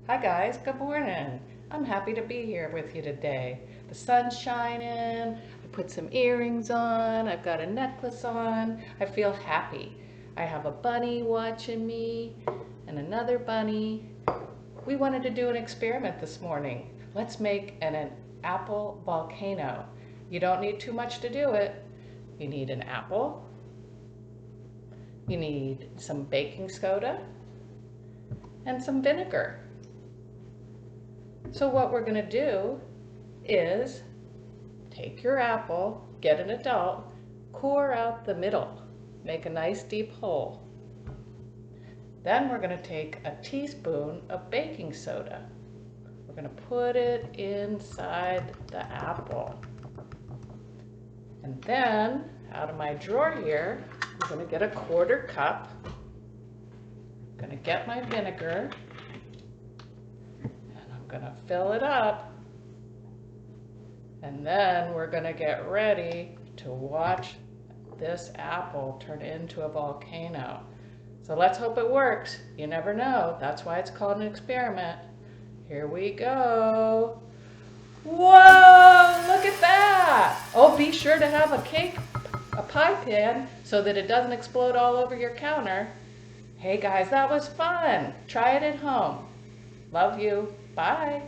Hi guys, good morning. I'm happy to be here with you today. The sun's shining, I put some earrings on, I've got a necklace on. I feel happy. I have a bunny watching me and another bunny. We wanted to do an experiment this morning. Let's make an apple volcano. You don't need too much to do it. You need an apple, you need some baking soda, and some vinegar. So what we're going to do is take your apple, get an adult, core out the middle, make a nice deep hole. Then we're going to take a teaspoon of baking soda. We're going to put it inside the apple. And then out of my drawer here, I'm going to get a quarter cup. I'm going to get my vinegar and I'm going to fill it up. And then we're going to get ready to watch this apple turn into a volcano. So let's hope it works. You never know. That's why it's called an experiment. Here we go. Whoa, look at that. Oh, be sure to have a pie pan so that it doesn't explode all over your counter. Hey guys, that was fun. Try it at home. Love you. Bye.